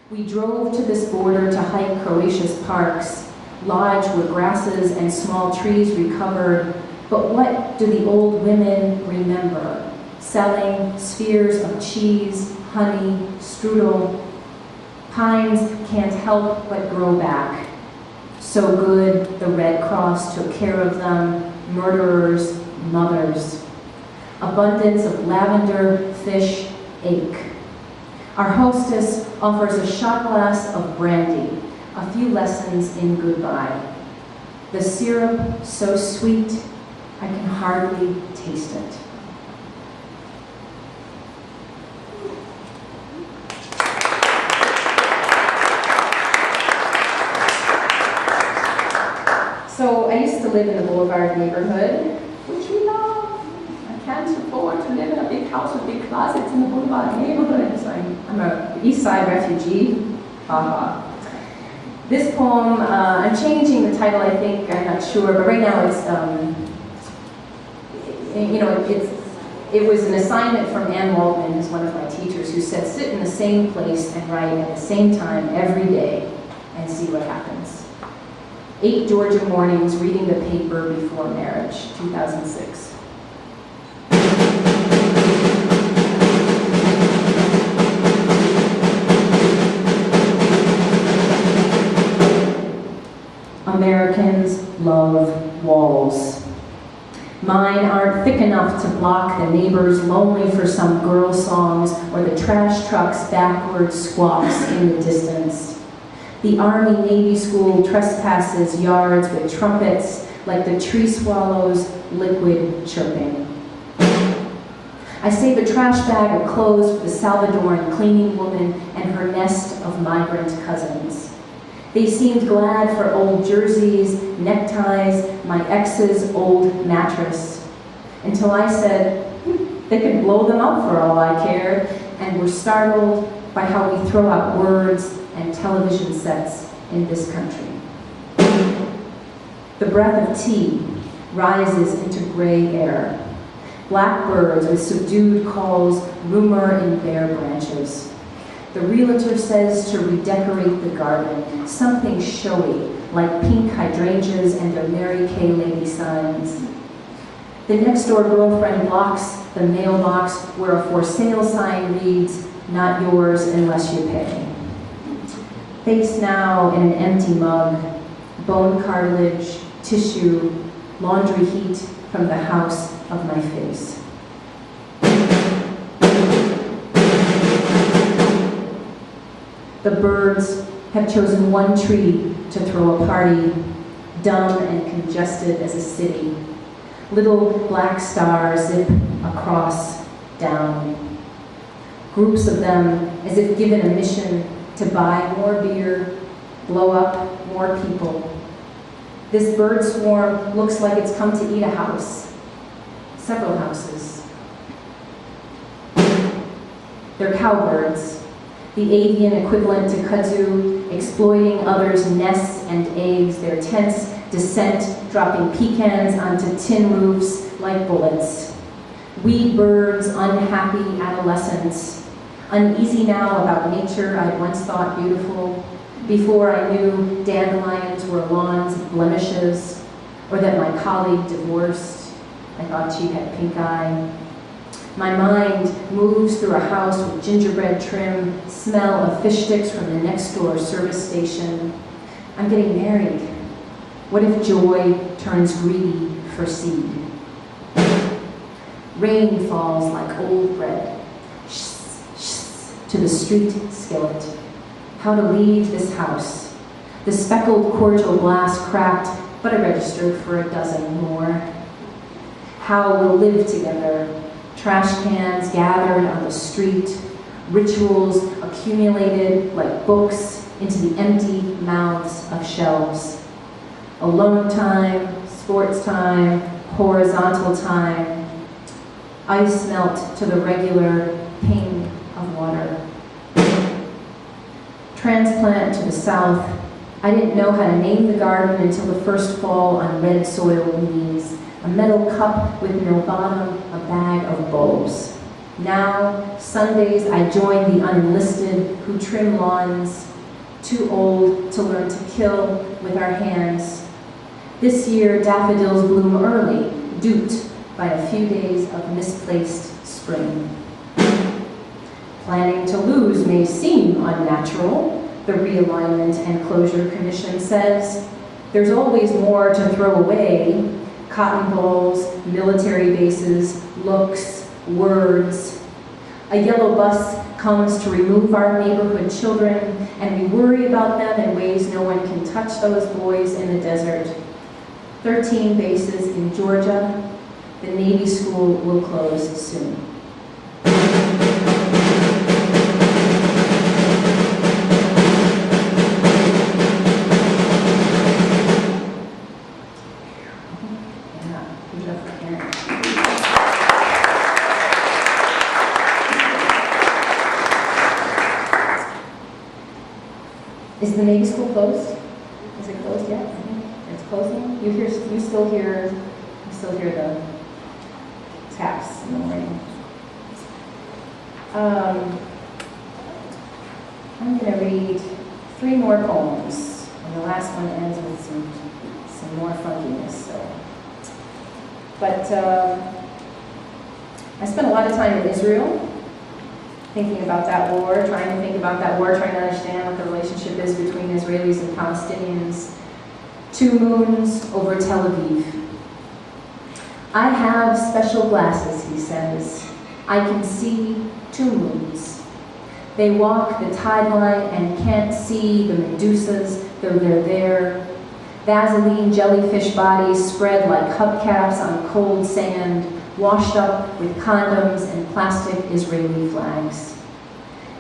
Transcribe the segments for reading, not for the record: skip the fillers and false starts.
We drove to this border to hike Croatia's parks, lodge where grasses and small trees recovered. But what do the old women remember? Selling spheres of cheese, honey, strudel. Pines can't help but grow back. So good the Red Cross took care of them, murderers, mothers. Abundance of lavender, fish, ache. Our hostess offers a shot glass of brandy, a few lessons in goodbye. The syrup so sweet, I can hardly taste it. So I used to live in the Boulevard neighborhood, which we love. I can't afford to live in a big house with big closets in the Boulevard neighborhood. So I'm a East Side refugee. Haha. This poem, I'm changing the title, I think, I'm not sure, but right now it's, it was an assignment from Ann Waldman, who's one of my teachers, who said, sit in the same place and write at the same time every day and see what happens. 8 Georgia mornings reading the paper before marriage, 2006. Americans love walls. Mine aren't thick enough to block the neighbors lonely for some girl songs or the trash truck's backward squawks in the distance. The Army-Navy school trespasses yards with trumpets like the tree swallow's liquid chirping. I save a trash bag of clothes for the Salvadoran cleaning woman and her nest of migrant cousins. They seemed glad for old jerseys, neckties, my ex's old mattress, until I said they could blow them up for all I cared, and were startled by how we throw out words and television sets in this country. The breath of tea rises into gray air. Blackbirds with subdued calls rumor in bare branches. The realtor says to redecorate the garden, something showy, like pink hydrangeas and their Mary Kay lady signs. The next door girlfriend blocks the mailbox where a for sale sign reads, not yours unless you pay. Face now in an empty mug, bone cartilage, tissue, laundry heat from the house of my face. The birds have chosen one tree to throw a party, dumb and congested as a city. Little black stars zip across, down. Groups of them, as if given a mission to buy more beer, blow up more people. This bird swarm looks like it's come to eat a house, several houses. They're cowbirds, the avian equivalent to kudzu, exploiting others' nests and eggs, their tense descent, dropping pecans onto tin roofs like bullets. We birds, unhappy adolescents, uneasy now about nature I'd once thought beautiful, before I knew dandelions were lawns of blemishes, or that my colleague divorced. I thought she had pink eye. My mind moves through a house with gingerbread trim, smell of fish sticks from the next door service station. I'm getting married. What if joy turns greedy for seed? Rain falls like old bread, to the street skillet. How to leave this house. The speckled cordial glass cracked, but I registered for a dozen more. How we'll live together. Trash cans gathered on the street, rituals accumulated like books into the empty mouths of shelves. Alone time, sports time, horizontal time. Ice melt to the regular ping of water. Transplant to the south. I didn't know how to name the garden until the first fall on red soil knees. A metal cup with no bottom, a bag of bulbs. Now, Sundays I join the unenlisted who trim lawns, too old to learn to kill with our hands. This year, daffodils bloom early, duped by a few days of misplaced spring. Planning to lose may seem unnatural, the Realignment and Closure Commission says. There's always more to throw away: cotton balls, military bases, looks, words. A yellow bus comes to remove our neighborhood children, and we worry about them in ways no one can touch those boys in the desert. 13 bases in Georgia. The Navy School will close soon. Is the Navy School closed? Is it closed yet? It's closing? You still hear the taps in the morning. I'm going to read 3 more poems, and the last one ends with some more funkiness. But I spent a lot of time in Israel, thinking about that war, trying to understand what the relationship is between Israelis and Palestinians. 2 moons over Tel Aviv. I have special glasses, he says. I can see 2 moons. They walk the tide line and can't see the Medusas, though they're there. Vaseline jellyfish bodies spread like hubcaps on cold sand, washed up with condoms and plastic Israeli flags.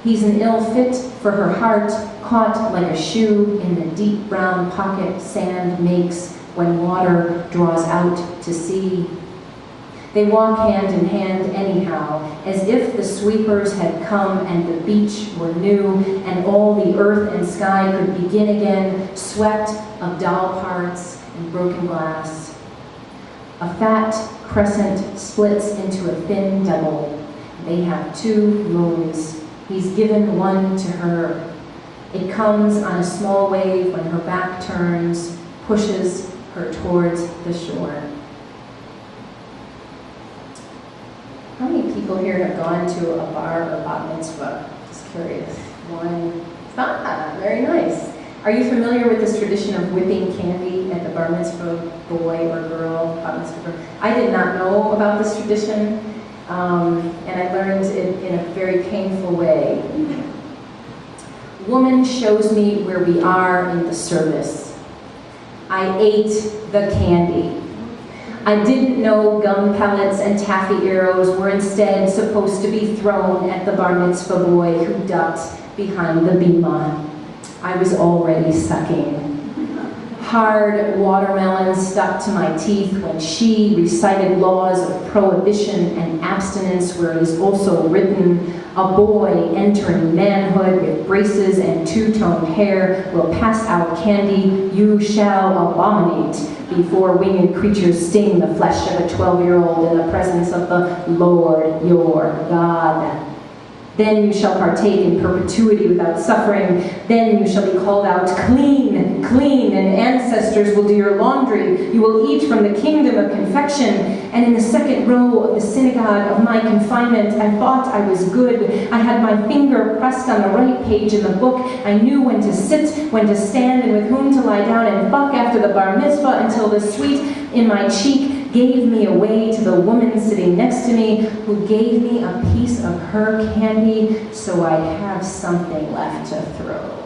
He's an ill fit for her heart, caught like a shoe in the deep brown pocket sand makes when water draws out to sea. They walk hand in hand anyhow, as if the sweepers had come and the beach were new and all the earth and sky could begin again, swept of doll parts and broken glass. A fat crescent splits into a thin double. They have 2 moons. He's given one to her. It comes on a small wave when her back turns, pushes her towards the shore. How many people here have gone to a bar or bat mitzvah? Just curious. One. Very nice. Are you familiar with this tradition of whipping candy at the bar mitzvah boy or girl? Bat mitzvah girl? I did not know about this tradition, and I learned it in a very painful way. Woman shows me where we are in the service. I ate the candy. I didn't know gum pellets and taffy arrows were instead supposed to be thrown at the bar mitzvah boy who ducked behind the bima. I was already sucking. Hard watermelon stuck to my teeth when she recited laws of prohibition and abstinence where it is also written, a boy entering manhood with braces and 2-toned hair will pass out candy you shall abominate before winged creatures sting the flesh of a 12-year-old in the presence of the Lord your God. Then you shall partake in perpetuity without suffering. Then you shall be called out clean, clean, and ancestors will do your laundry. You will eat from the kingdom of confection. And in the second row of the synagogue of my confinement, I thought I was good. I had my finger pressed on the right page in the book. I knew when to sit, when to stand, and with whom to lie down and fuck after the bar mitzvah until the sweet in my cheek gave me away to the woman sitting next to me who gave me a piece of her candy so I'd have something left to throw.